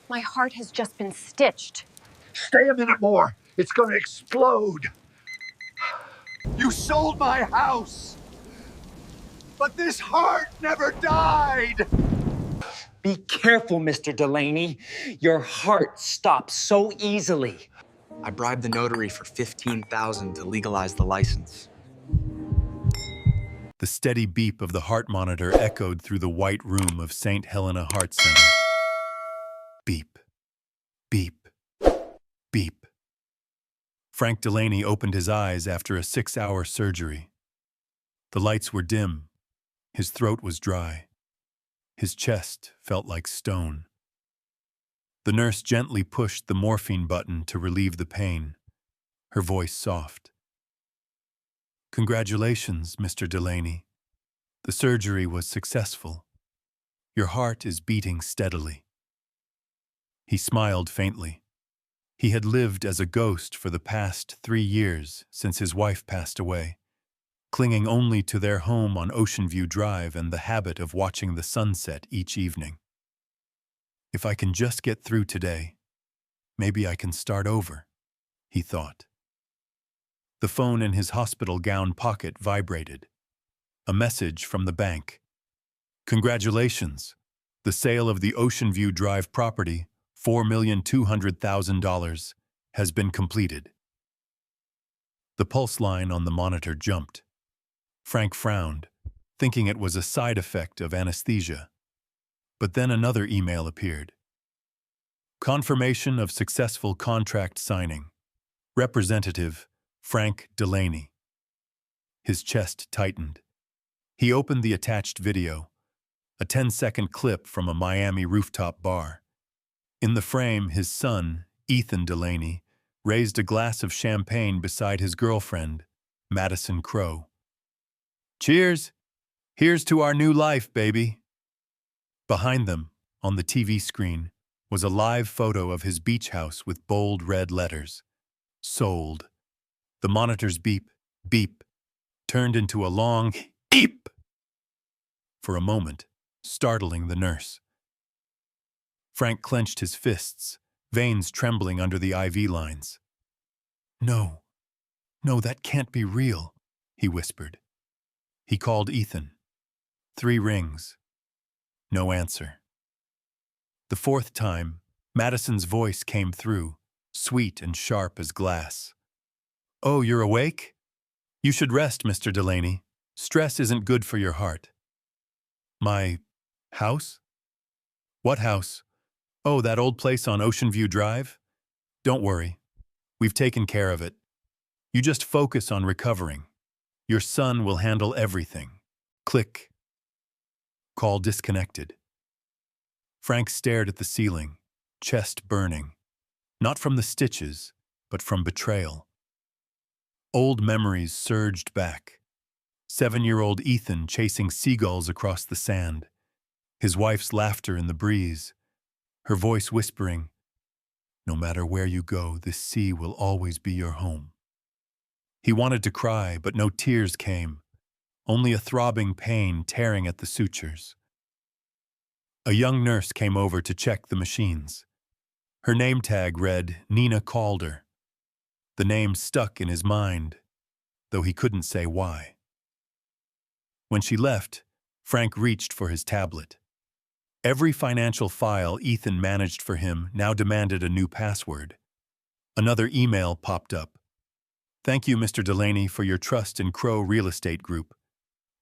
My heart has just been stitched. Stay a minute more. It's gonna explode. You sold my house, but this heart never died. Be careful, Mr. Delaney. Your heart stops so easily. I bribed the notary for $15,000 to legalize the license. The steady beep of the heart monitor echoed through the white room of St. Helena Heart Center. Beep, beep, beep. Frank Delaney opened his eyes after a 6-hour surgery. The lights were dim. His throat was dry. His chest felt like stone. The nurse gently pushed the morphine button to relieve the pain, her voice soft. "Congratulations, Mr. Delaney. The surgery was successful. Your heart is beating steadily." He smiled faintly. He had lived as a ghost for the past 3 years since his wife passed away, clinging only to their home on Ocean View Drive and the habit of watching the sunset each evening. "If I can just get through today, maybe I can start over," he thought. The phone in his hospital gown pocket vibrated. A message from the bank. "Congratulations. The sale of the Ocean View Drive property, $4,200,000, has been completed." The pulse line on the monitor jumped. Frank frowned, thinking it was a side effect of anesthesia. But then another email appeared. "Confirmation of successful contract signing. Representative Frank Delaney." His chest tightened. He opened the attached video, a 10-second clip from a Miami rooftop bar. In the frame, his son, Ethan Delaney, raised a glass of champagne beside his girlfriend, Madison Crowe. "Cheers! Here's to our new life, baby." Behind them, on the TV screen, was a live photo of his beach house with bold red letters. "Sold." The monitor's beep, beep, turned into a long beep. For a moment, startling the nurse. Frank clenched his fists, veins trembling under the IV lines. No, that can't be real," he whispered. He called Ethan. 3 rings. No answer. The 4th time, Madison's voice came through, sweet and sharp as glass. "Oh, you're awake? You should rest, Mr. Delaney. Stress isn't good for your heart." "My house? What house? Oh, that old place on Ocean View Drive? Don't worry. We've taken care of it. You just focus on recovering. Your son will handle everything." Click. Call disconnected. Frank stared at the ceiling, chest burning. Not from the stitches, but from betrayal. Old memories surged back. 7-year-old Ethan chasing seagulls across the sand. His wife's laughter in the breeze. Her voice whispering, "No matter where you go, this sea will always be your home." He wanted to cry, but no tears came. Only a throbbing pain tearing at the sutures. A young nurse came over to check the machines. Her name tag read Nina Calder. The name stuck in his mind, though he couldn't say why. When she left, Frank reached for his tablet. Every financial file Ethan managed for him now demanded a new password. Another email popped up. "Thank you, Mr. Delaney, for your trust in Crow Real Estate Group.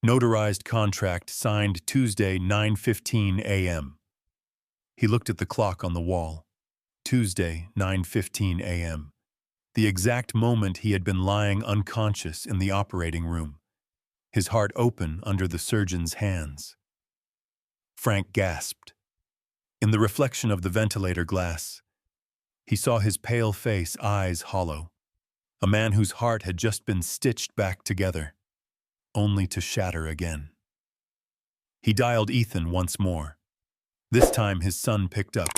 Notarized contract signed Tuesday, 9:15 a.m. He looked at the clock on the wall. Tuesday, 9:15 a.m. The exact moment he had been lying unconscious in the operating room, his heart open under the surgeon's hands. Frank gasped. In the reflection of the ventilator glass, he saw his pale face, eyes hollow. A man whose heart had just been stitched back together, only to shatter again. He dialed Ethan once more. This time his son picked up,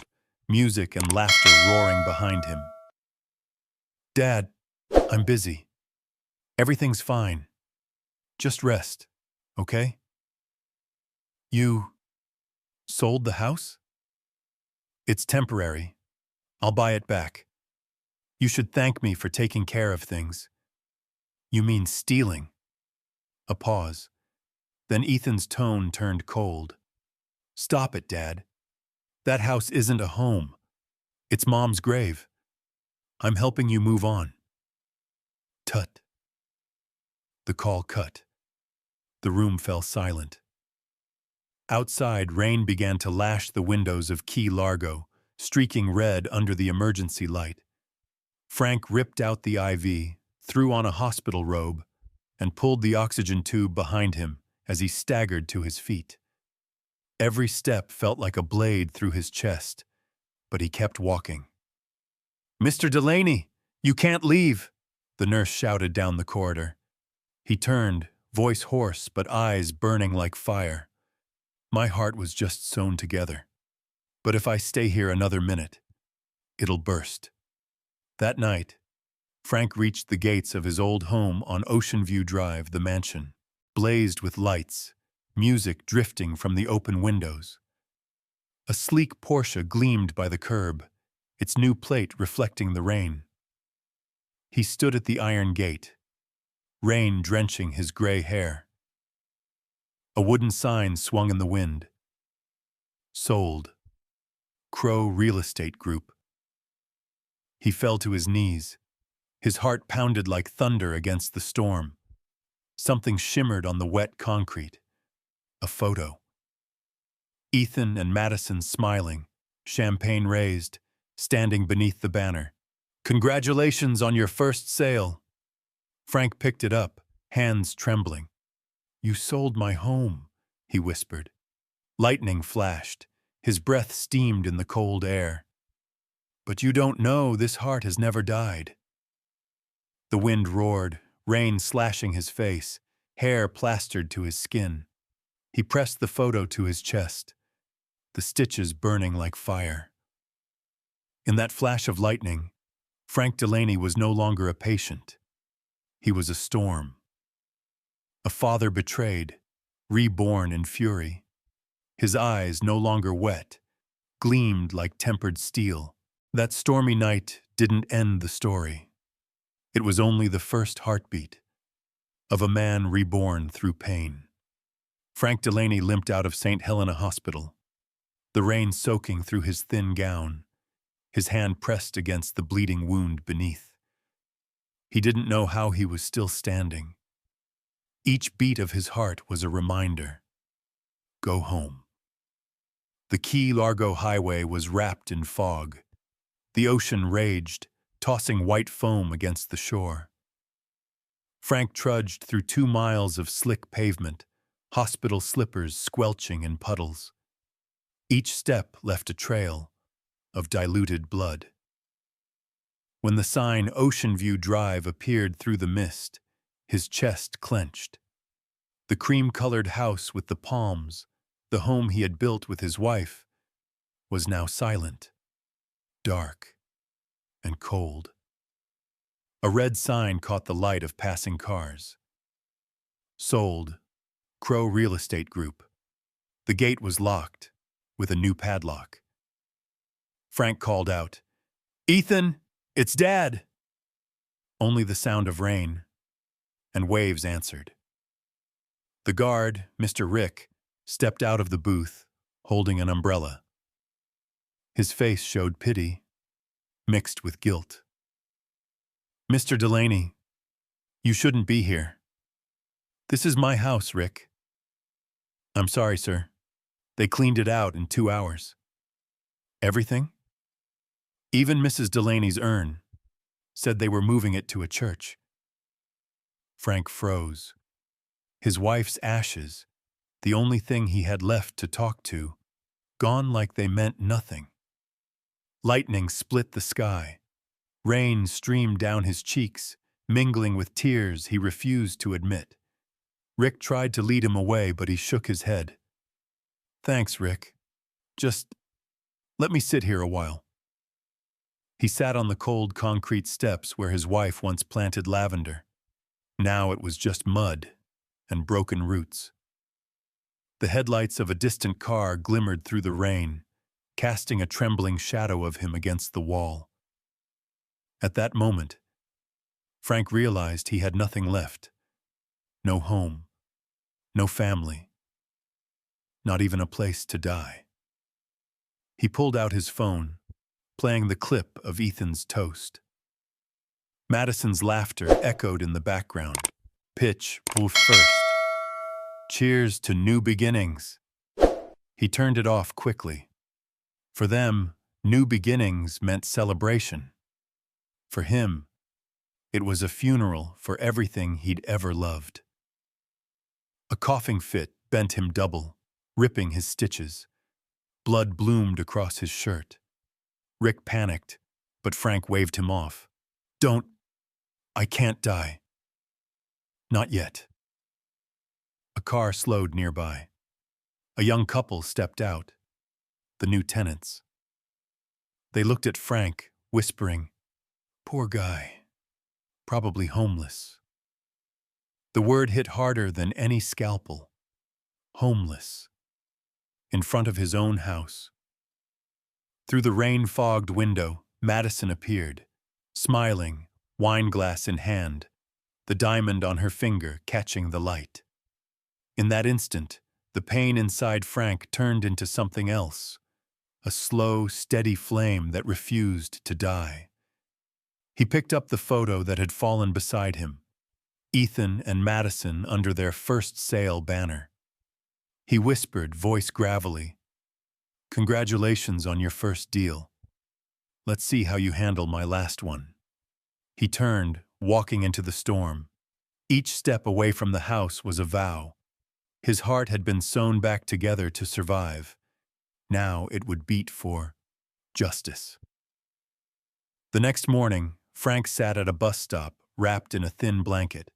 music and laughter roaring behind him. "Dad, I'm busy. Everything's fine. Just rest, okay?" "You sold the house?" It's temporary. I'll buy it back. You should thank me for taking care of things. You mean stealing? A pause. Then Ethan's tone turned cold. Stop it, Dad. That house isn't a home. It's Mom's grave. I'm helping you move on. Tut. The call cut. The room fell silent. Outside, rain began to lash the windows of Key Largo, streaking red under the emergency light. Frank ripped out the IV, threw on a hospital robe, and pulled the oxygen tube behind him as he staggered to his feet. Every step felt like a blade through his chest, but he kept walking. Mr. Delaney, you can't leave, the nurse shouted down the corridor. He turned, voice hoarse but eyes burning like fire. My heart was just sewn together. But if I stay here another minute, it'll burst. That night, Frank reached the gates of his old home on Ocean View Drive, the mansion, blazed with lights, music drifting from the open windows. A sleek Porsche gleamed by the curb, its new plate reflecting the rain. He stood at the iron gate, rain drenching his gray hair. A wooden sign swung in the wind. Sold. Crow Real Estate Group. He fell to his knees. His heart pounded like thunder against the storm. Something shimmered on the wet concrete. A photo. Ethan and Madison smiling, champagne raised, standing beneath the banner. Congratulations on your first sale. Frank picked it up, hands trembling. You sold my home, he whispered. Lightning flashed. His breath steamed in the cold air. But you don't know, this heart has never died. The wind roared, rain slashing his face, hair plastered to his skin. He pressed the photo to his chest, the stitches burning like fire. In that flash of lightning, Frank Delaney was no longer a patient. He was a storm. A father betrayed, reborn in fury. His eyes, no longer wet, gleamed like tempered steel. That stormy night didn't end the story. It was only the first heartbeat of a man reborn through pain. Frank Delaney limped out of St. Helena Hospital, the rain soaking through his thin gown, his hand pressed against the bleeding wound beneath. He didn't know how he was still standing. Each beat of his heart was a reminder. Go home. The Key Largo Highway was wrapped in fog. The ocean raged, tossing white foam against the shore. Frank trudged through 2 miles of slick pavement, hospital slippers squelching in puddles. Each step left a trail of diluted blood. When the sign Ocean View Drive appeared through the mist, his chest clenched. The cream-colored house with the palms, the home he had built with his wife, was now silent, dark, and cold. A red sign caught the light of passing cars. Sold. Crow Real Estate Group. The gate was locked, with a new padlock. Frank called out, "Ethan, it's Dad!" Only the sound of rain, and waves answered. The guard, Mr. Rick, stepped out of the booth, holding an umbrella. His face showed pity, mixed with guilt. "Mr. Delaney, you shouldn't be here. This is my house, Rick." "I'm sorry, sir. They cleaned it out in 2 hours." "Everything?" "Even Mrs. Delaney's urn. Said they were moving it to a church." Frank froze. His wife's ashes, the only thing he had left to talk to, gone like they meant nothing. Lightning split the sky. Rain streamed down his cheeks, mingling with tears he refused to admit. Rick tried to lead him away, but he shook his head. "Thanks, Rick. Just let me sit here a while." He sat on the cold concrete steps where his wife once planted lavender. Now it was just mud and broken roots. The headlights of a distant car glimmered through the rain, casting a trembling shadow of him against the wall. At that moment, Frank realized he had nothing left. No home, no family, not even a place to die. He pulled out his phone, playing the clip of Ethan's toast. Madison's laughter echoed in the background. Pitch, move first. Cheers to new beginnings. He turned it off quickly. For them, new beginnings meant celebration. For him, it was a funeral for everything he'd ever loved. A coughing fit bent him double, ripping his stitches. Blood bloomed across his shirt. Rick panicked, but Frank waved him off. Don't. I can't die. Not yet. A car slowed nearby. A young couple stepped out. The new tenants. They looked at Frank, whispering, "Poor guy. Probably homeless." The word hit harder than any scalpel. Homeless. In front of his own house. Through the rain-fogged window, Madison appeared, smiling, wineglass in hand, the diamond on her finger catching the light. In that instant, the pain inside Frank turned into something else, a slow, steady flame that refused to die. He picked up the photo that had fallen beside him, Ethan and Madison under their first sale banner. He whispered, voice gravelly, "Congratulations on your first deal. Let's see how you handle my last one." He turned, walking into the storm. Each step away from the house was a vow. His heart had been sewn back together to survive. Now it would beat for justice. The next morning, Frank sat at a bus stop, wrapped in a thin blanket.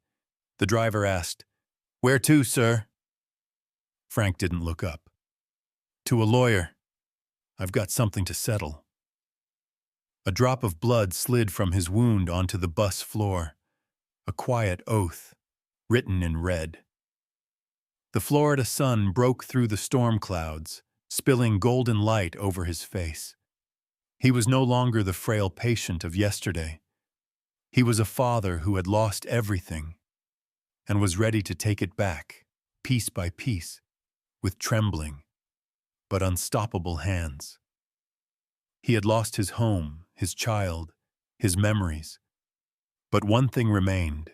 The driver asked, "Where to, sir?" Frank didn't look up. "To a lawyer. I've got something to settle." A drop of blood slid from his wound onto the bus floor. A quiet oath, written in red. The Florida sun broke through the storm clouds, spilling golden light over his face. He was no longer the frail patient of yesterday. He was a father who had lost everything and was ready to take it back, piece by piece, with trembling but unstoppable hands. He had lost his home, his child, his memories. But one thing remained,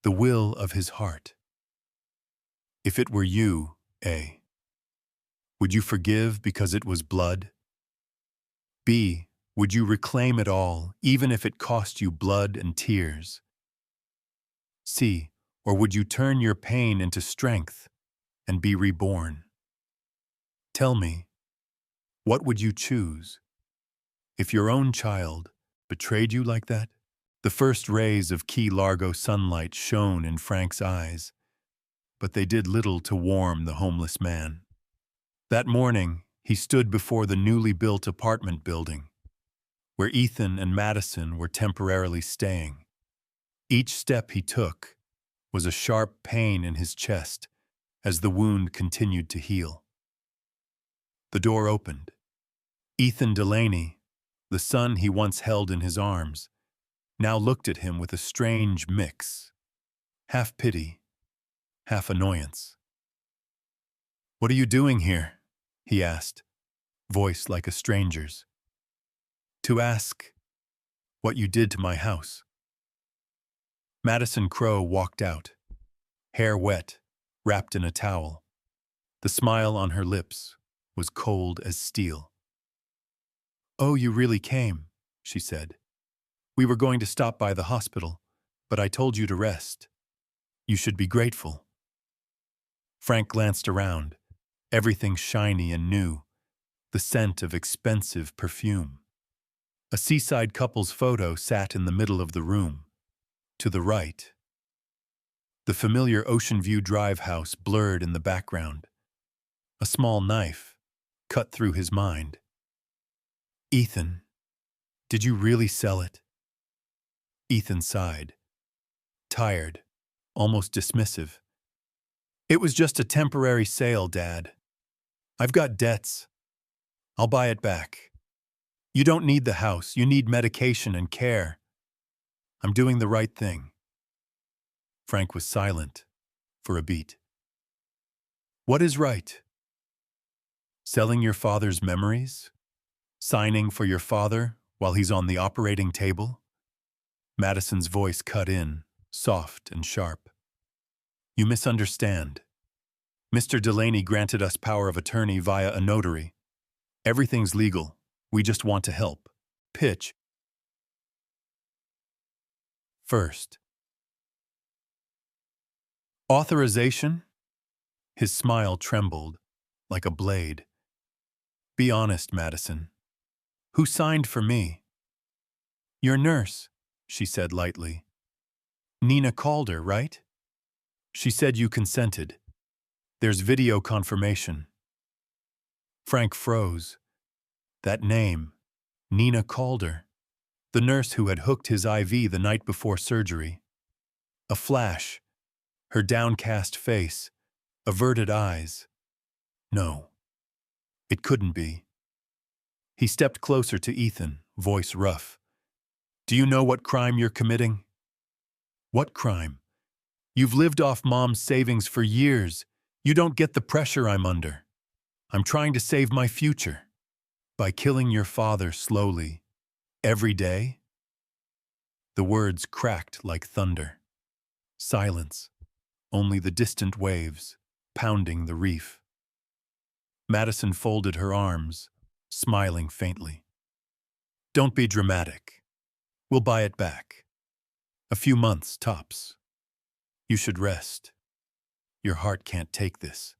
the will of his heart. If it were you, A, would you forgive because it was blood? B, would you reclaim it all, even if it cost you blood and tears? C, or would you turn your pain into strength and be reborn? Tell me, what would you choose? If your own child betrayed you like that? The first rays of Key Largo sunlight shone in Frank's eyes, but they did little to warm the homeless man. That morning, he stood before the newly built apartment building, where Ethan and Madison were temporarily staying. Each step he took was a sharp pain in his chest as the wound continued to heal. The door opened. Ethan Delaney, the son he once held in his arms, now looked at him with a strange mix, half pity, half annoyance. "What are you doing here?" he asked, voice like a stranger's. "To ask what you did to my house." Madison Crowe walked out, hair wet, wrapped in a towel. The smile on her lips was cold as steel. "Oh, you really came," she said. "We were going to stop by the hospital, but I told you to rest. You should be grateful." Frank glanced around, everything shiny and new, the scent of expensive perfume. A seaside couple's photo sat in the middle of the room. To the right, the familiar Ocean View Drive house blurred in the background. A small knife cut through his mind. "Ethan, did you really sell it?" Ethan sighed, tired, almost dismissive. "It was just a temporary sale, Dad. I've got debts. I'll buy it back. You don't need the house. You need medication and care. I'm doing the right thing." Frank was silent for a beat. "What is right? Selling your father's memories? Signing for your father while he's on the operating table?" Madison's voice cut in, soft and sharp. "You misunderstand. Mr. Delaney granted us power of attorney via a notary. Everything's legal. We just want to help. Pitch. First. Authorization?" His smile trembled like a blade. "Be honest, Madison. Who signed for me?" "Your nurse," she said lightly. "Nina Calder, right? She said you consented. There's video confirmation." Frank froze. That name, Nina Calder, the nurse who had hooked his IV the night before surgery. A flash, her downcast face, averted eyes. No, it couldn't be. He stepped closer to Ethan, voice rough. "Do you know what crime you're committing?" "What crime? You've lived off Mom's savings for years. You don't get the pressure I'm under. I'm trying to save my future. By killing your father slowly, every day?" The words cracked like thunder. Silence, only the distant waves, pounding the reef. Madison folded her arms, smiling faintly. "Don't be dramatic. We'll buy it back. A few months, tops. You should rest. Your heart can't take this."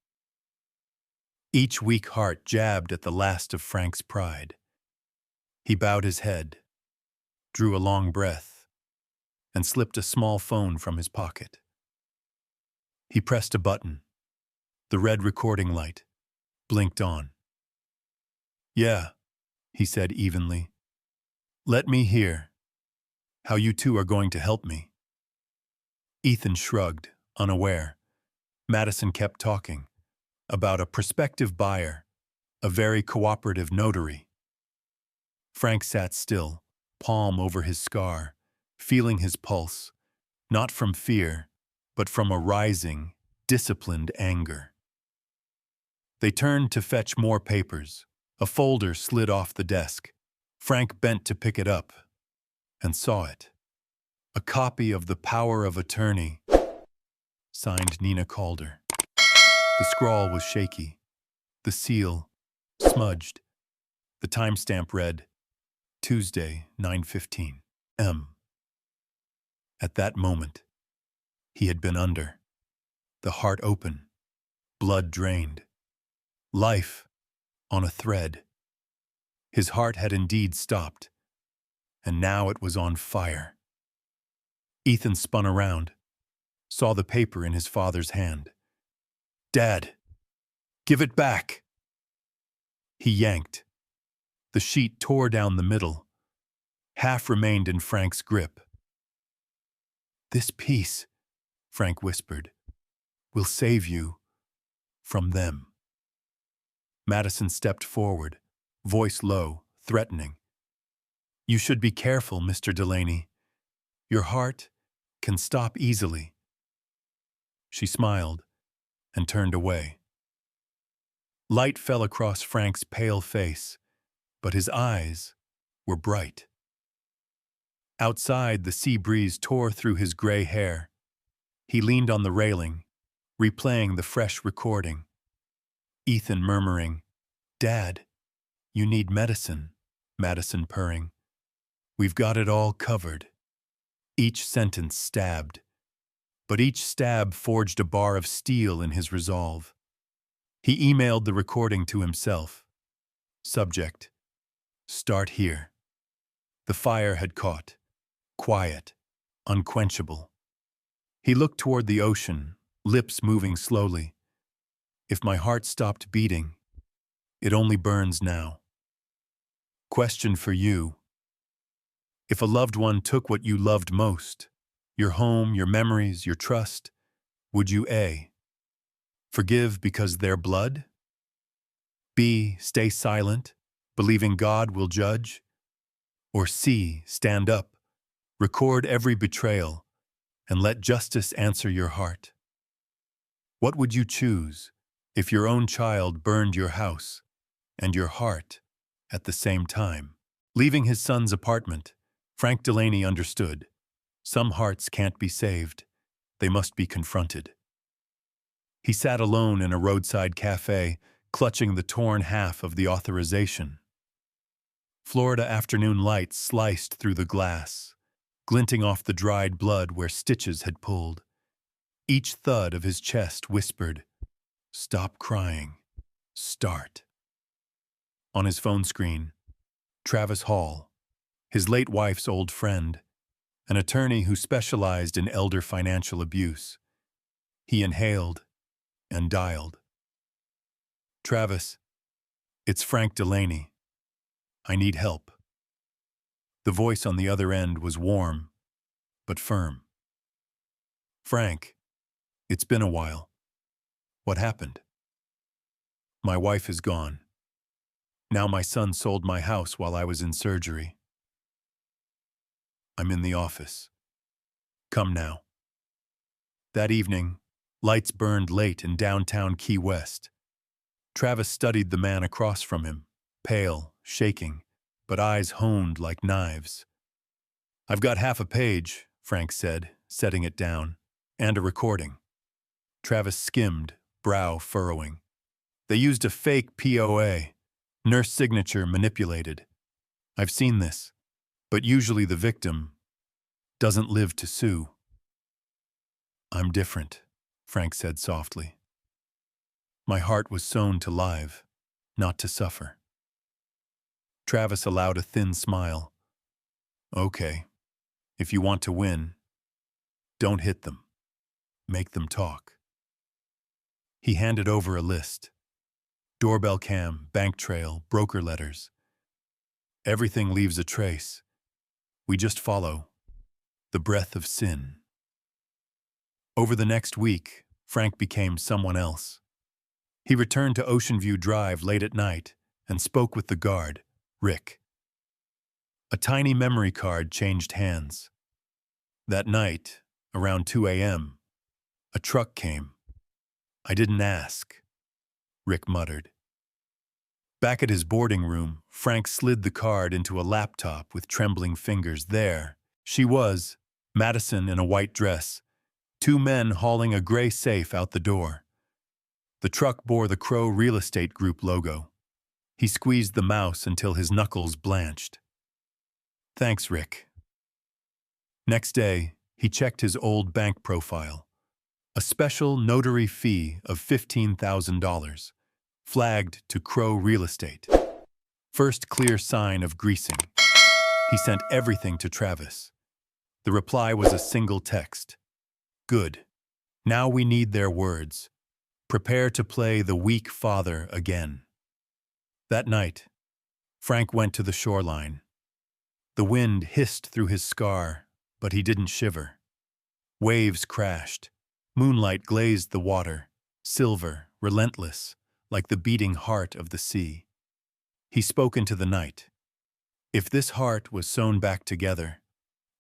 Each weak heart jabbed at the last of Frank's pride. He bowed his head, drew a long breath, and slipped a small phone from his pocket. He pressed a button. The red recording light blinked on. "Yeah," he said evenly. "Let me hear how you two are going to help me." Ethan shrugged, unaware. Madison kept talking about a prospective buyer, a very cooperative notary. Frank sat still, palm over his scar, feeling his pulse, not from fear, but from a rising, disciplined anger. They turned to fetch more papers. A folder slid off the desk. Frank bent to pick it up and saw it. A copy of the power of attorney, signed Nina Calder. The scrawl was shaky, the seal smudged. The timestamp read, Tuesday, 9:15 m. At that moment, he had been under, the heart open, blood drained, life on a thread. His heart had indeed stopped, and now it was on fire. Ethan spun around, saw the paper in his father's hand. "Dad, give it back!" He yanked. The sheet tore down the middle. Half remained in Frank's grip. "This piece," Frank whispered, "will save you from them." Madison stepped forward, voice low, threatening. "You should be careful, Mr. Delaney. Your heart can stop easily." She smiled and turned away. Light fell across Frank's pale face, but his eyes were bright. Outside, the sea breeze tore through his gray hair. He leaned on the railing, replaying the fresh recording. Ethan murmuring, "Dad, you need medicine," Madison purring. "We've got it all covered." Each sentence stabbed, but each stab forged a bar of steel in his resolve. He emailed the recording to himself. Subject, start here. The fire had caught, quiet, unquenchable. He looked toward the ocean, lips moving slowly. If my heart stopped beating, it only burns now. Question for you. If a loved one took what you loved most, your home, your memories, your trust, would you A, forgive because they're blood? B, stay silent believing God will judge? Or C, stand up, record every betrayal, and let justice answer your heart? What would you choose if your own child burned your house and your heart at the same time? Leaving his son's apartment, Frank Delaney understood. Some hearts can't be saved. They must be confronted. He sat alone in a roadside cafe, clutching the torn half of the authorization. Florida afternoon light sliced through the glass, glinting off the dried blood where stitches had pulled. Each thud of his chest whispered, "Stop crying. Start." On his phone screen, Travis Hall, his late wife's old friend, an attorney who specialized in elder financial abuse. He inhaled and dialed. "Travis, it's Frank Delaney. I need help." The voice on the other end was warm, but firm. "Frank, it's been a while. What happened?" "My wife is gone. Now my son sold my house while I was in surgery. I'm in the office. Come now." That evening, lights burned late in downtown Key West. Travis studied the man across from him, pale, shaking, but eyes honed like knives. "I've got half a page," Frank said, setting it down, "and a recording." Travis skimmed, brow furrowing. "They used a fake POA, nurse signature manipulated. I've seen this, but usually the victim doesn't live to sue." "I'm different," Frank said softly. "My heart was sewn to live, not to suffer." Travis allowed a thin smile. "Okay, if you want to win, don't hit them. Make them talk." He handed over a list. Doorbell cam, bank trail, broker letters. "Everything leaves a trace. We just follow the breath of sin." Over the next week, Frank became someone else. He returned to Ocean View Drive late at night and spoke with the guard, Rick. A tiny memory card changed hands. That night, around 2 a.m., a truck came. "I didn't ask," Rick muttered. Back at his boarding room, Frank slid the card into a laptop with trembling fingers. There, she was, Madison in a white dress, 2 men hauling a gray safe out the door. The truck bore the Crow Real Estate Group logo. He squeezed the mouse until his knuckles blanched. "Thanks, Rick." Next day, he checked his old bank profile. A special notary fee of $15,000, flagged to Crow Real Estate. First clear sign of greasing. He sent everything to Travis. The reply was a single text. "Good. Now we need their words. Prepare to play the weak father again." That night, Frank went to the shoreline. The wind hissed through his scar, but he didn't shiver. Waves crashed. Moonlight glazed the water, silver, relentless, like the beating heart of the sea. He spoke into the night. "If this heart was sewn back together,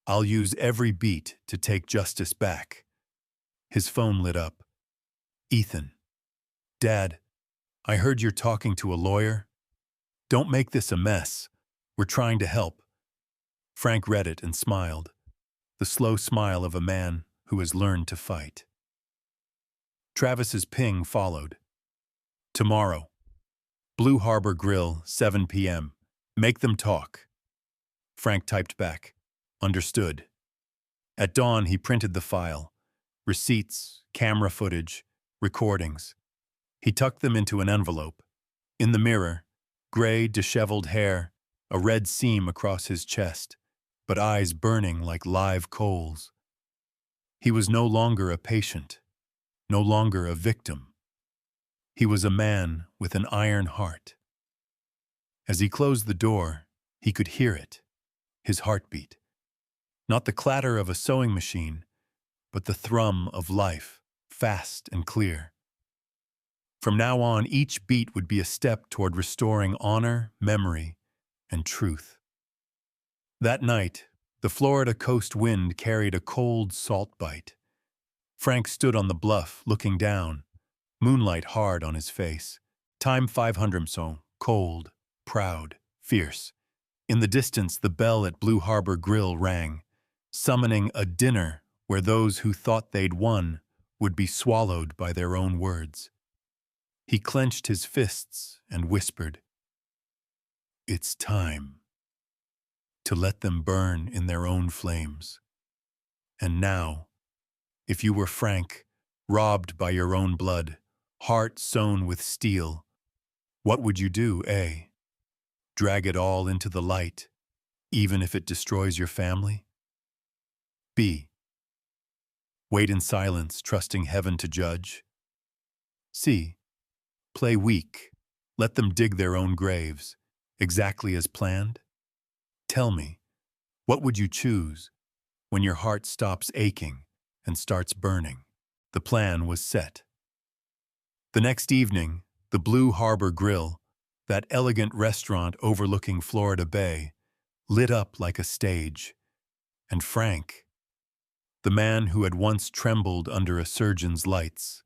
I'll use every beat to take justice back." His phone lit up. "Ethan. Dad, I heard you're talking to a lawyer. Don't make this a mess. We're trying to help." Frank read it and smiled, the slow smile of a man who has learned to fight. Travis's ping followed. "Tomorrow. Blue Harbor Grill, 7 p.m. Make them talk." Frank typed back, "Understood." At dawn, he printed the file. Receipts, camera footage, recordings. He tucked them into an envelope. In the mirror, gray, disheveled hair, a red seam across his chest, but eyes burning like live coals. He was no longer a patient, no longer a victim. He was a man with an iron heart. As he closed the door, he could hear it, his heartbeat. Not the clatter of a sewing machine, but the thrum of life, fast and clear. From now on, each beat would be a step toward restoring honor, memory, and truth. That night, the Florida coast wind carried a cold salt bite. Frank stood on the bluff, looking down, moonlight hard on his face. Time 500 so, cold, proud, fierce. In the distance, the bell at Blue Harbor Grill rang, summoning a dinner where those who thought they'd won would be swallowed by their own words. He clenched his fists and whispered, "It's time to let them burn in their own flames." And now, if you were Frank, robbed by your own blood, heart sewn with steel, what would you do, eh? Drag it all into the light, even if it destroys your family? B. Wait in silence, trusting heaven to judge? C. Play weak, let them dig their own graves, exactly as planned? Tell me, what would you choose when your heart stops aching and starts burning? The plan was set. The next evening, the Blue Harbor Grill, that elegant restaurant overlooking Florida Bay, lit up like a stage, and Frank, the man who had once trembled under a surgeon's lights,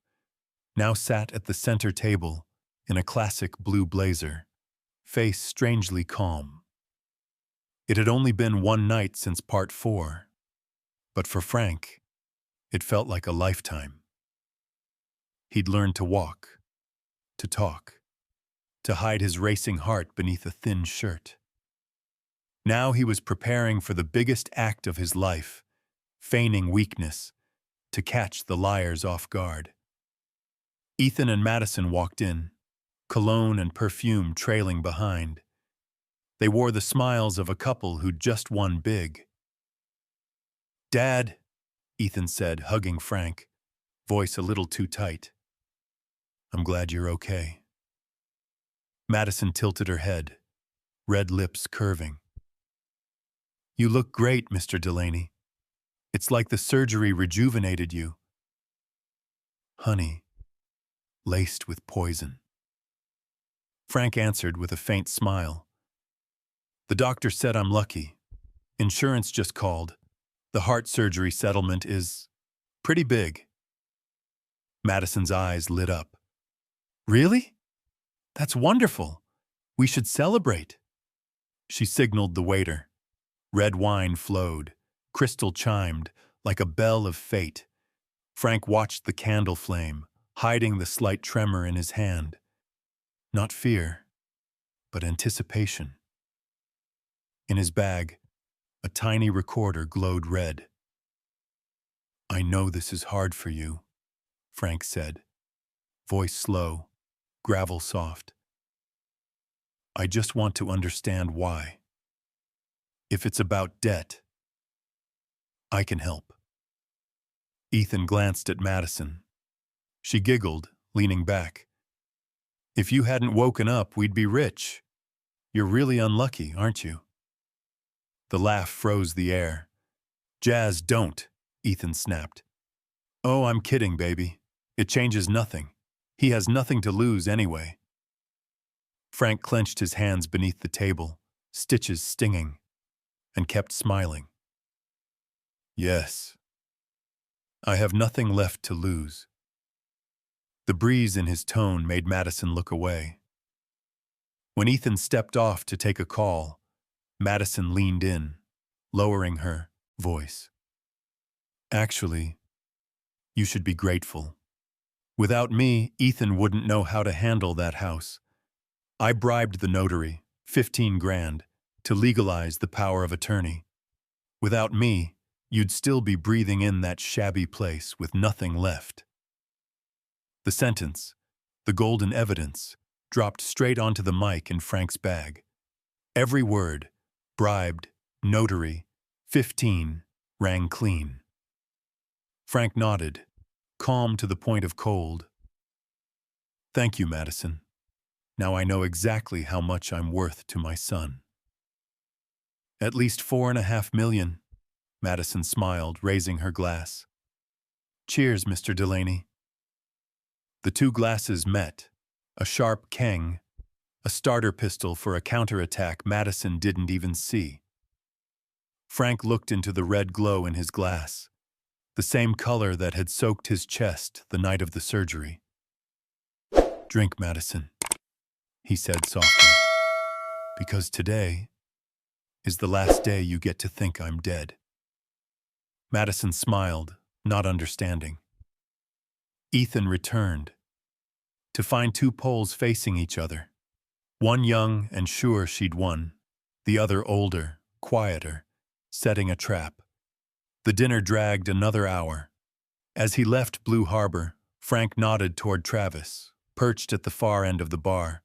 now sat at the center table in a classic blue blazer, face strangely calm. It had only been one night since part 4, but for Frank, it felt like a lifetime. He'd learned to walk, to talk, to hide his racing heart beneath a thin shirt. Now he was preparing for the biggest act of his life, feigning weakness, to catch the liars off guard. Ethan and Madison walked in, cologne and perfume trailing behind. They wore the smiles of a couple who'd just won big. "Dad," Ethan said, hugging Frank, voice a little too tight. "I'm glad you're okay." Madison tilted her head, red lips curving. "You look great, Mr. Delaney. It's like the surgery rejuvenated you." "Honey, laced with poison." Frank answered with a faint smile. "The doctor said I'm lucky. Insurance just called. The heart surgery settlement is pretty big." Madison's eyes lit up. "Really? That's wonderful. We should celebrate." She signaled the waiter. Red wine flowed, crystal chimed, like a bell of fate. Frank watched the candle flame, hiding the slight tremor in his hand. Not fear, but anticipation. In his bag, a tiny recorder glowed red. "I know this is hard for you," Frank said, voice slow, gravel soft. "I just want to understand why. If it's about debt, I can help." Ethan glanced at Madison. She giggled, leaning back. "If you hadn't woken up, we'd be rich. You're really unlucky, aren't you?" The laugh froze the air. "Jazz, don't," Ethan snapped. "Oh, I'm kidding, baby. It changes nothing. He has nothing to lose anyway." Frank clenched his hands beneath the table, stitches stinging, and kept smiling. "Yes. I have nothing left to lose." The breeze in his tone made Madison look away. When Ethan stepped off to take a call, Madison leaned in, lowering her voice. "Actually, you should be grateful. Without me, Ethan wouldn't know how to handle that house. I bribed the notary, 15 grand, to legalize the power of attorney. Without me, you'd still be breathing in that shabby place with nothing left." The sentence, the golden evidence, dropped straight onto the mic in Frank's bag. Every word, bribed, notary, 15, rang clean. Frank nodded, calm to the point of cold. "Thank you, Madison. Now I know exactly how much I'm worth to my son." "At least 4.5 million, Madison smiled, raising her glass. "Cheers, Mr. Delaney." The two glasses met, a sharp keng, a starter pistol for a counterattack Madison didn't even see. Frank looked into the red glow in his glass, the same color that had soaked his chest the night of the surgery. "Drink, Madison," he said softly, "because today is the last day you get to think I'm dead." Madison smiled, not understanding. Ethan returned, to find two Poles facing each other. One young and sure she'd won, the other older, quieter, setting a trap. The dinner dragged another hour. As he left Blue Harbor, Frank nodded toward Travis, perched at the far end of the bar,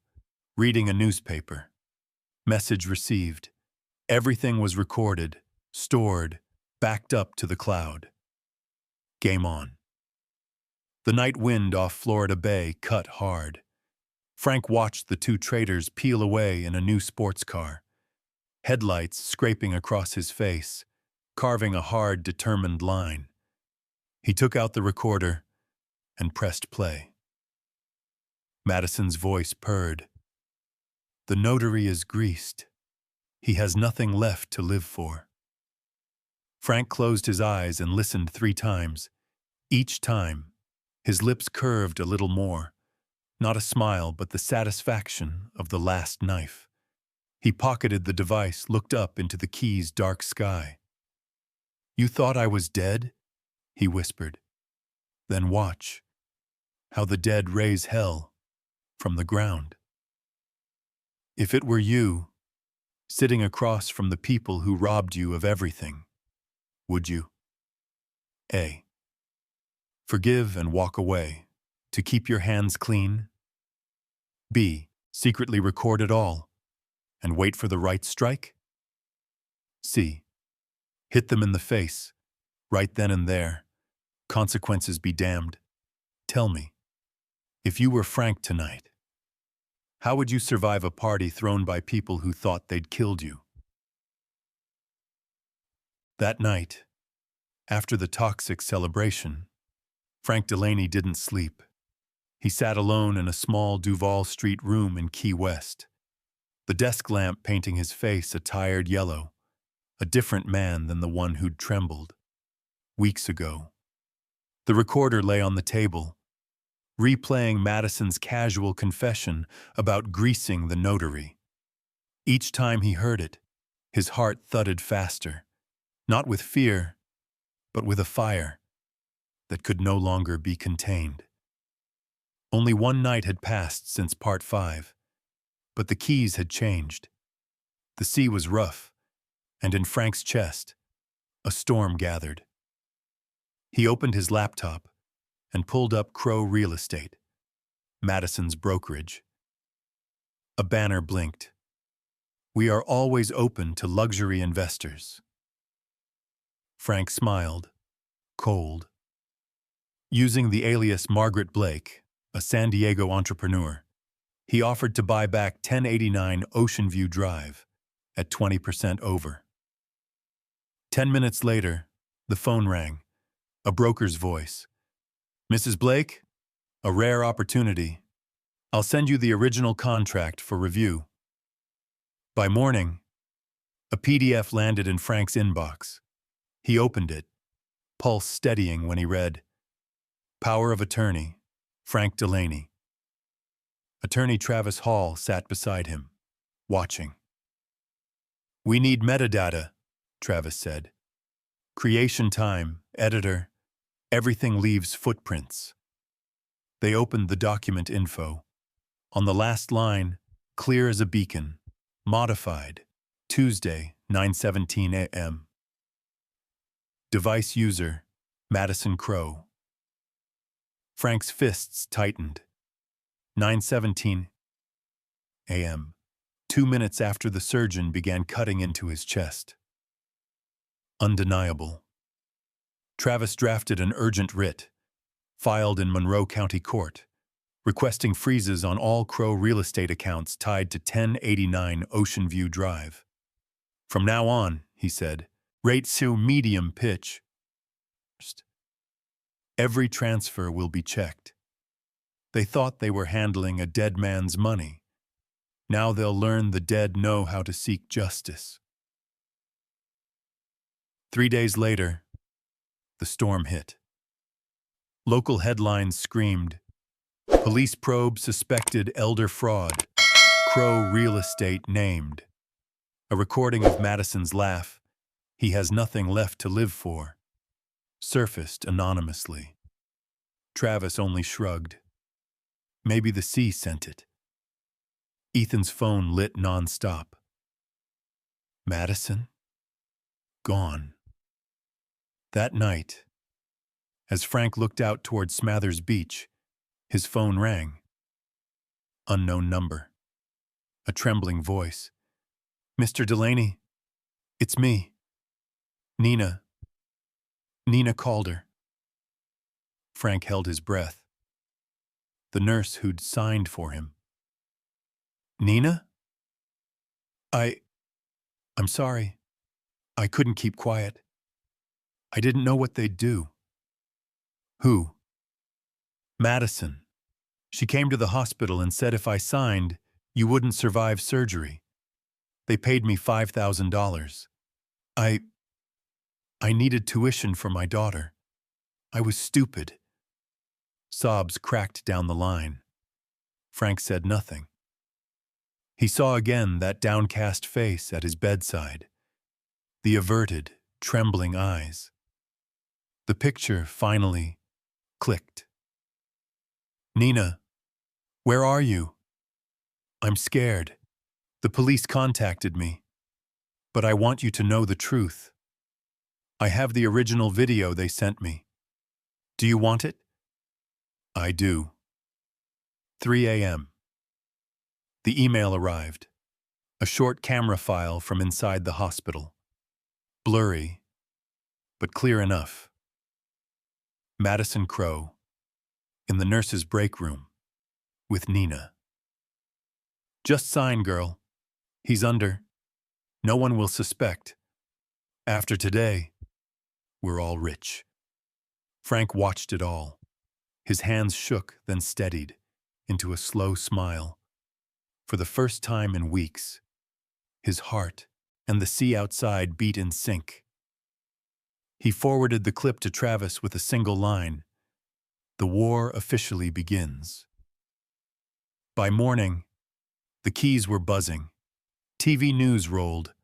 reading a newspaper. Message received. Everything was recorded, stored, backed up to the cloud. Game on. The night wind off Florida Bay cut hard. Frank watched the two traders peel away in a new sports car, headlights scraping across his face, carving a hard, determined line. He took out the recorder and pressed play. Madison's voice purred. "The notary is greased. He has nothing left to live for." Frank closed his eyes and listened 3 times. Each time, his lips curved a little more. Not a smile, but the satisfaction of the last knife. He pocketed the device, looked up into the key's dark sky. "You thought I was dead?" he whispered. "Then watch how the dead raise hell from the ground. If it were you, sitting across from the people who robbed you of everything, would you A. Forgive and walk away, to keep your hands clean? B. Secretly record it all, and wait for the right strike? C. Hit them in the face, right then and there, consequences be damned. Tell me, if you were Frank tonight, how would you survive a party thrown by people who thought they'd killed you?" That night, after the toxic celebration, Frank Delaney didn't sleep. He sat alone in a small Duval Street room in Key West, the desk lamp painting his face a tired yellow, a different man than the one who'd trembled weeks ago. The recorder lay on the table, replaying Madison's casual confession about greasing the notary. Each time he heard it, his heart thudded faster, not with fear, but with a fire that could no longer be contained. Only one night had passed since Part 5, but the keys had changed. The sea was rough, and in Frank's chest, a storm gathered. He opened his laptop and pulled up Crow Real Estate, Madison's brokerage. A banner blinked. "We are always open to luxury investors." Frank smiled, cold. Using the alias Margaret Blake, a San Diego entrepreneur, he offered to buy back 1089 Ocean View Drive at 20% over. 10 minutes later, the phone rang, a broker's voice. "Mrs. Blake, a rare opportunity. I'll send you the original contract for review." By morning, a PDF landed in Frank's inbox. He opened it, pulse steadying when he read, "Power of attorney, Frank Delaney." Attorney Travis Hall sat beside him, watching. "We need metadata," Travis said. "Creation time, editor, everything leaves footprints." They opened the document info. On the last line, clear as a beacon, modified, Tuesday, 9:17 a.m. Device user, Madison Crow. Frank's fists tightened. 9:17 a.m., 2 minutes after the surgeon began cutting into his chest. Undeniable. Travis drafted an urgent writ, filed in Monroe County Court, requesting freezes on all Crow real estate accounts tied to 1089 Ocean View Drive. "From now on," he said, "rate so medium pitch. Every transfer will be checked. They thought they were handling a dead man's money. Now they'll learn the dead know how to seek justice. 3 days later, the storm hit. Local headlines screamed, "Police probe suspected elder fraud. Crow real estate named." A recording of Madison's laugh, "He has nothing left to live for," surfaced anonymously. Travis only shrugged. Maybe the sea sent it. Ethan's phone lit nonstop. Madison? Gone. That night, as Frank looked out toward Smathers Beach, his phone rang. Unknown number. A trembling voice. "Mr. Delaney, it's me. Nina. Nina Calder." Frank held his breath. The nurse who'd signed for him. "Nina? I'm sorry. I couldn't keep quiet. I didn't know what they'd do." "Who?" "Madison. She came to the hospital and said if I signed, you wouldn't survive surgery. They paid me $5,000. I needed tuition for my daughter. I was stupid." Sobs cracked down the line. Frank said nothing. He saw again that downcast face at his bedside, the averted, trembling eyes. The picture finally clicked. "Nina, where are you? I'm scared. The police contacted me. But I want you to know the truth. I have the original video they sent me. Do you want it?" "I do." 3 a.m. The email arrived. A short camera file from inside the hospital. Blurry, but clear enough. Madison Crow, in the nurse's break room, with Nina. "Just sign, girl. He's under. No one will suspect. After today, we're all rich." Frank watched it all. His hands shook, then steadied into a slow smile. For the first time in weeks, his heart and the sea outside beat in sync. He forwarded the clip to Travis with a single line, "The war officially begins." By morning, the keys were buzzing. TV news rolled.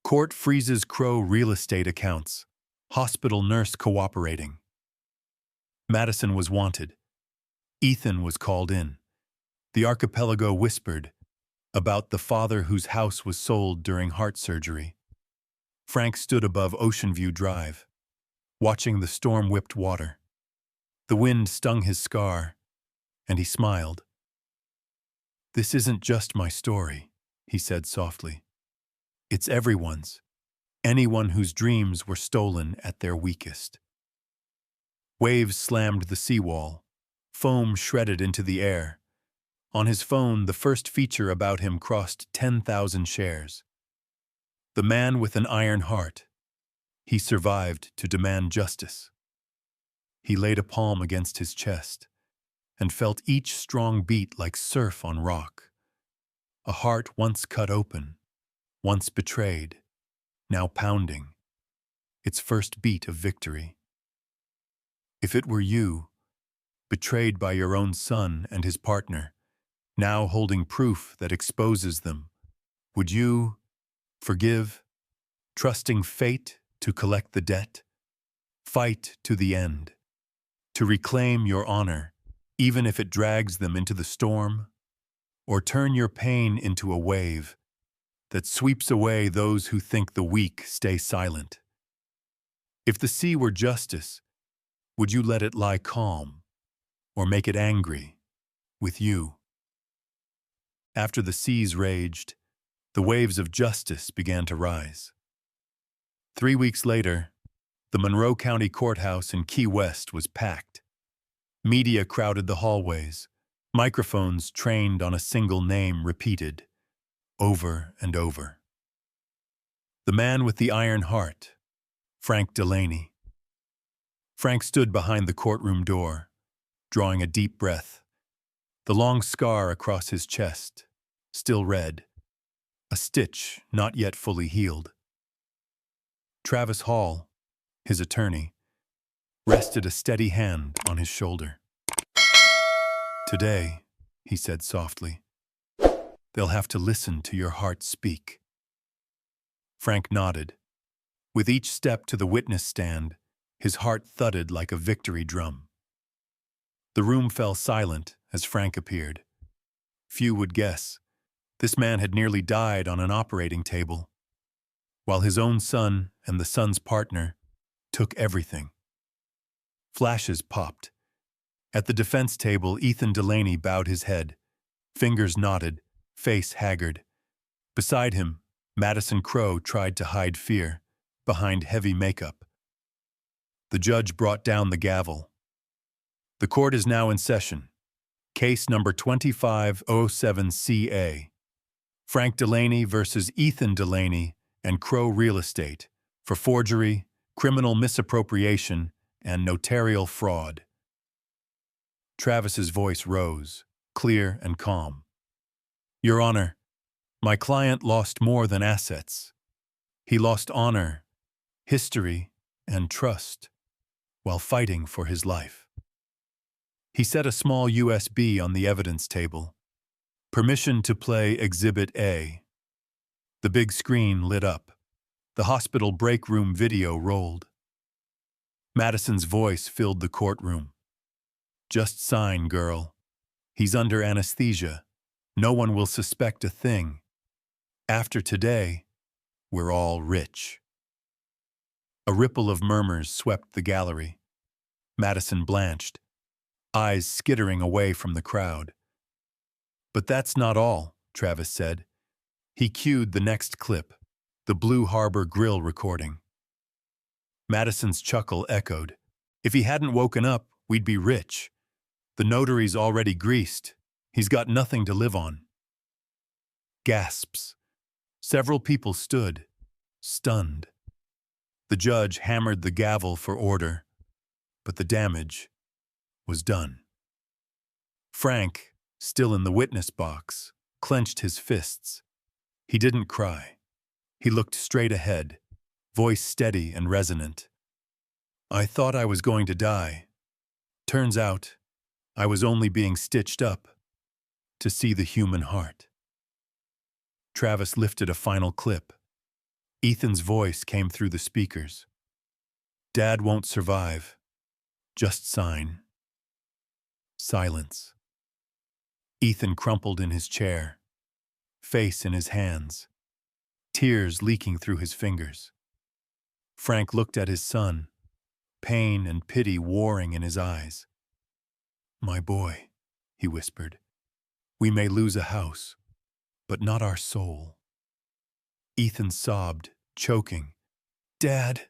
Court freezes Crow real estate accounts. Hospital nurse cooperating. Madison was wanted. Ethan was called in. The archipelago whispered about the father whose house was sold during heart surgery. Frank stood above Ocean View Drive, watching the storm-whipped water. The wind stung his scar, and he smiled. "This isn't just my story," he said softly. "It's everyone's. Anyone whose dreams were stolen at their weakest." Waves slammed the seawall. Foam shredded into the air. On his phone, the first feature about him crossed 10,000 shares. The man with an iron heart. He survived to demand justice. He laid a palm against his chest and felt each strong beat like surf on rock. A heart once cut open, once betrayed, now pounding, its first beat of victory. If it were you, betrayed by your own son and his partner, now holding proof that exposes them, would you forgive, trusting fate to collect the debt, fight to the end, to reclaim your honor, even if it drags them into the storm, or turn your pain into a wave that sweeps away those who think the weak stay silent? If the sea were justice, would you let it lie calm, or make it angry with you? After the seas raged, the waves of justice began to rise. 3 weeks later, the Monroe County Courthouse in Key West was packed. Media crowded the hallways. Microphones trained on a single name repeated, over and over. The man with the iron heart, Frank Delaney. Frank stood behind the courtroom door, drawing a deep breath, The long scar across his chest, still red, a stitch not yet fully healed. Travis Hall, his attorney, rested a steady hand on his shoulder. "Today," he said softly, "they'll have to listen to your heart speak." Frank nodded. With each step to the witness stand, his heart thudded like a victory drum. The room fell silent as Frank appeared. Few would guess. This man had nearly died on an operating table, while his own son and the son's partner took everything. Flashes popped. At the defense table, Ethan Delaney bowed his head, fingers knotted, face haggard. Beside him, Madison Crowe tried to hide fear behind heavy makeup. The judge brought down the gavel. "The court is now in session. Case number 2507CA. Frank Delaney versus Ethan Delaney and Crowe Real Estate for forgery, criminal misappropriation, and notarial fraud." Travis's voice rose, clear and calm. "Your Honor, my client lost more than assets. He lost honor, history, and trust while fighting for his life." He set a small USB on the evidence table. "Permission to play Exhibit A." The big screen lit up. The hospital break room video rolled. Madison's voice filled the courtroom. "Just sign, girl. He's under anesthesia. No one will suspect a thing. After today, we're all rich." A ripple of murmurs swept the gallery. Madison blanched, eyes skittering away from the crowd. "But that's not all," Travis said. He cued the next clip, the Blue Harbor Grill recording. Madison's chuckle echoed. "If he hadn't woken up, we'd be rich. The notary's already greased. He's got nothing to live on." Gasps. Several people stood, stunned. The judge hammered the gavel for order, but the damage was done. Frank, still in the witness box, clenched his fists. He didn't cry. He looked straight ahead, voice steady and resonant. "I thought I was going to die. Turns out, I was only being stitched up to see the human heart." Travis lifted a final clip. Ethan's voice came through the speakers. "Dad won't survive. Just sign." Silence. Ethan crumpled in his chair, face in his hands, tears leaking through his fingers. Frank looked at his son, pain and pity warring in his eyes. "My boy," he whispered, "we may lose a house, but not our soul." Ethan sobbed, choking. "Dad,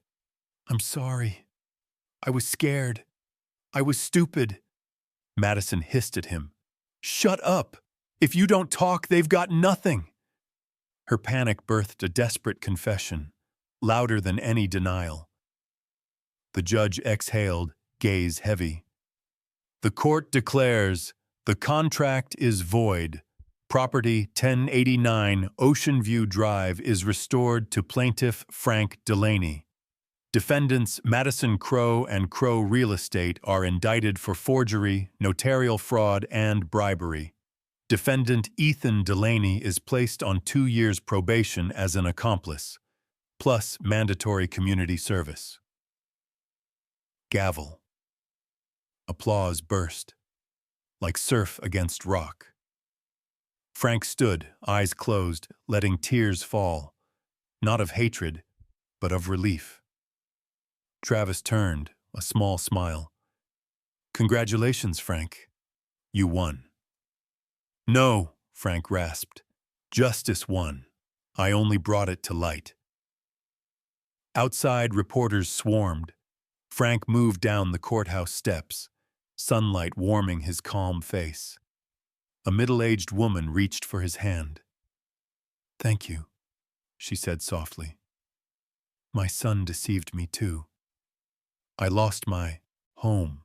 I'm sorry. I was scared. I was stupid." Madison hissed at him. "Shut up! If you don't talk, they've got nothing." Her panic birthed a desperate confession, louder than any denial. The judge exhaled, gaze heavy. "The court declares the contract is void. Property 1089 Ocean View Drive is restored to plaintiff Frank Delaney. Defendants Madison Crowe and Crowe Real Estate are indicted for forgery, notarial fraud, and bribery. Defendant Ethan Delaney is placed on 2 years probation as an accomplice, plus mandatory community service." Gavel. Applause burst, like surf against rock. Frank stood, eyes closed, letting tears fall, not of hatred, but of relief. Travis turned, a small smile. "Congratulations, Frank. You won." "No," Frank rasped. "Justice won. I only brought it to light." Outside, reporters swarmed. Frank moved down the courthouse steps, sunlight warming his calm face. A middle-aged woman reached for his hand. "Thank you," she said softly. "My son deceived me too. I lost my home.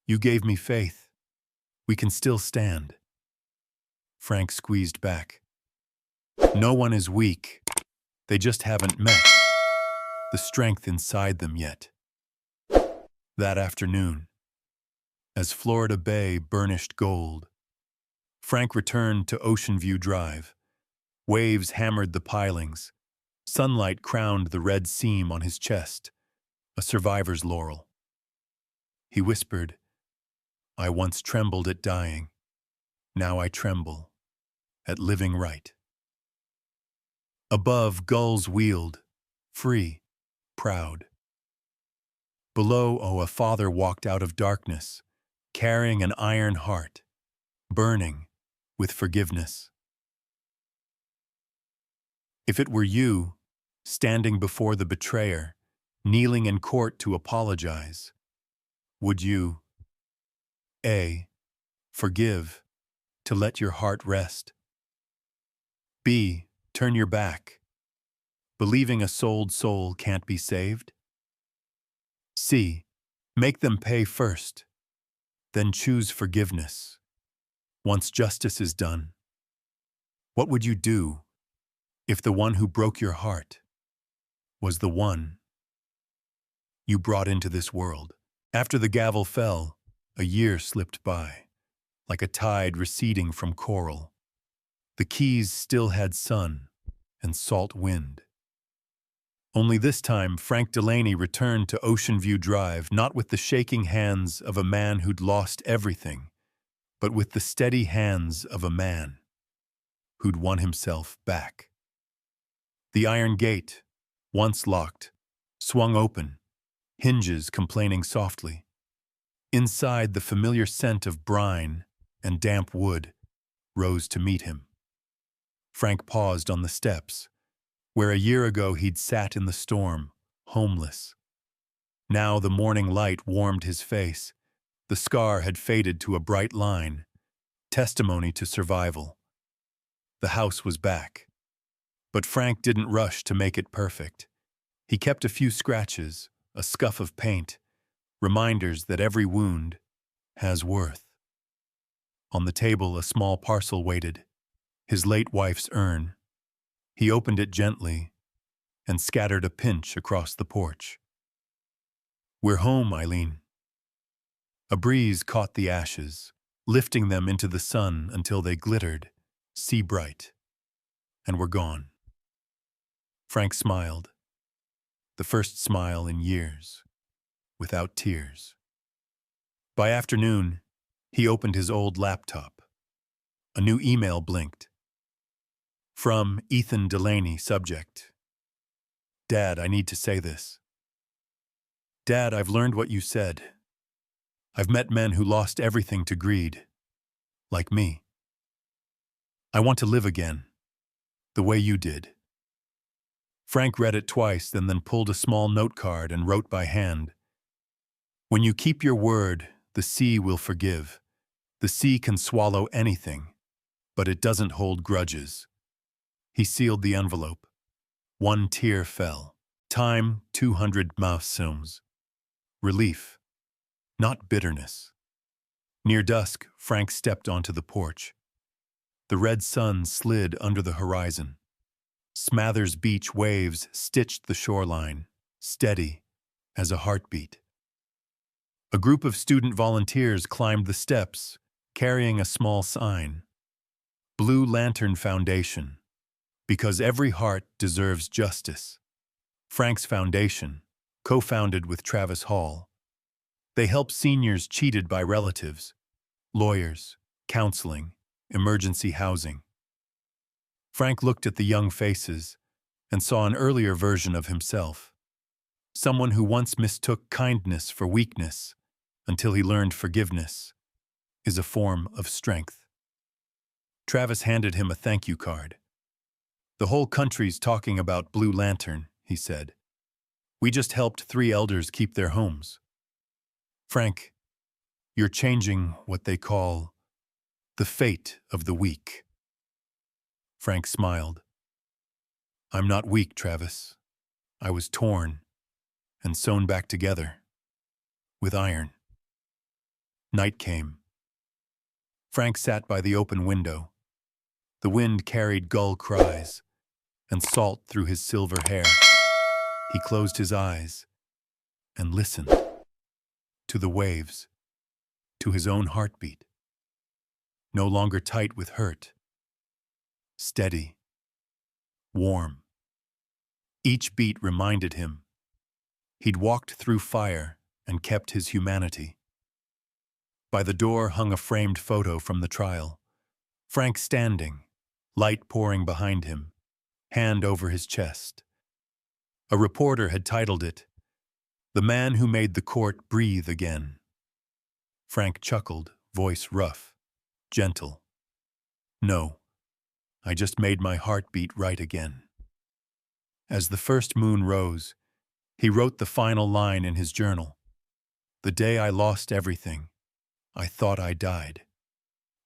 You gave me faith. We can still stand. Frank squeezed back. No one is weak. They just haven't met the strength inside them yet. That afternoon, as Florida Bay burnished gold, Frank returned to Ocean View Drive. Waves hammered the pilings. Sunlight crowned the red seam on his chest, a survivor's laurel. He whispered, "I once trembled at dying. Now I tremble at living right." Above, gulls wheeled, free, proud. Below, a father walked out of darkness, carrying an iron heart, burning with forgiveness. If it were you, standing before the betrayer, kneeling in court to apologize, would you A. Forgive, to let your heart rest. B. Turn your back, believing a sold soul can't be saved. C. Make them pay first, then choose forgiveness once justice is done. What would you do if the one who broke your heart was the one you brought into this world? After the gavel fell, a year slipped by, like a tide receding from coral. The Keys still had sun and salt wind. Only this time, Frank Delaney returned to Ocean View Drive, not with the shaking hands of a man who'd lost everything, but with the steady hands of a man who'd won himself back. The iron gate, once locked, swung open, hinges complaining softly. Inside, the familiar scent of brine and damp wood rose to meet him. Frank paused on the steps, where a year ago he'd sat in the storm, homeless. Now the morning light warmed his face. The scar had faded to a bright line, testimony to survival. The house was back. But Frank didn't rush to make it perfect. He kept a few scratches, a scuff of paint, reminders that every wound has worth. On the table, a small parcel waited, his late wife's urn. He opened it gently and scattered a pinch across the porch. "We're home, Eileen." A breeze caught the ashes, lifting them into the sun until they glittered, sea bright, and were gone. Frank smiled, the first smile in years, without tears. By afternoon, he opened his old laptop. A new email blinked. From Ethan Delaney, subject. "Dad, I need to say this. Dad, I've learned what you said. I've met men who lost everything to greed, like me. I want to live again, the way you did." Frank read it twice and then pulled a small note card and wrote by hand. "When you keep your word, the sea will forgive. The sea can swallow anything, but it doesn't hold grudges." He sealed the envelope. One tear fell. Time, 200 mausums. Relief, not bitterness. Near dusk, Frank stepped onto the porch. The red sun slid under the horizon. Smathers Beach waves stitched the shoreline, steady as a heartbeat. A group of student volunteers climbed the steps, carrying a small sign. Blue Lantern Foundation, because every heart deserves justice. Frank's foundation, co-founded with Travis Hall. They help seniors cheated by relatives, lawyers, counseling, emergency housing. Frank looked at the young faces and saw an earlier version of himself. Someone who once mistook kindness for weakness until he learned forgiveness is a form of strength. Travis handed him a thank you card. "The whole country's talking about Blue Lantern," he said. "We just helped 3 elders keep their homes." "Frank, you're changing what they call the fate of the weak." Frank smiled. "I'm not weak, Travis. I was torn and sewn back together with iron." Night came. Frank sat by the open window. The wind carried gull cries and salt through his silver hair. He closed his eyes and listened to the waves, to his own heartbeat. No longer tight with hurt, steady, warm. Each beat reminded him he'd walked through fire and kept his humanity. By the door hung a framed photo from the trial. Frank standing, light pouring behind him, hand over his chest. A reporter had titled it, "The Man Who Made the Court Breathe Again." Frank chuckled, voice rough, gentle. "No, I just made my heart beat right again." As the first moon rose, he wrote the final line in his journal. "The day I lost everything, I thought I died.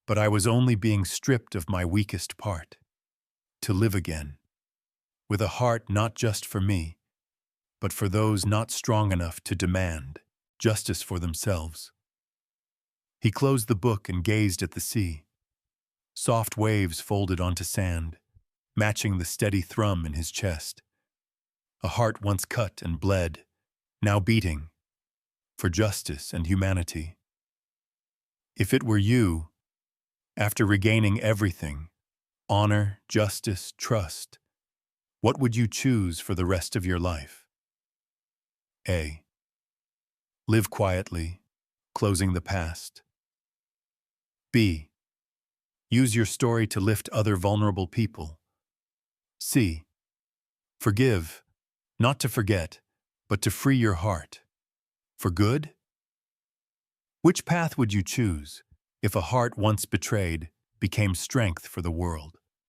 But I was only being stripped of my weakest part, to live again, with a heart not just for me, but for those not strong enough to demand justice for themselves." He closed the book and gazed at the sea. Soft waves folded onto sand, matching the steady thrum in his chest. A heart once cut and bled, now beating, for justice and humanity. If it were you, after regaining everything, honor, justice, trust, what would you choose for the rest of your life? A. Live quietly, closing the past. B. Use your story to lift other vulnerable people. C. Forgive, not to forget, but to free your heart. For good? Which path would you choose if a heart once betrayed became strength for the world?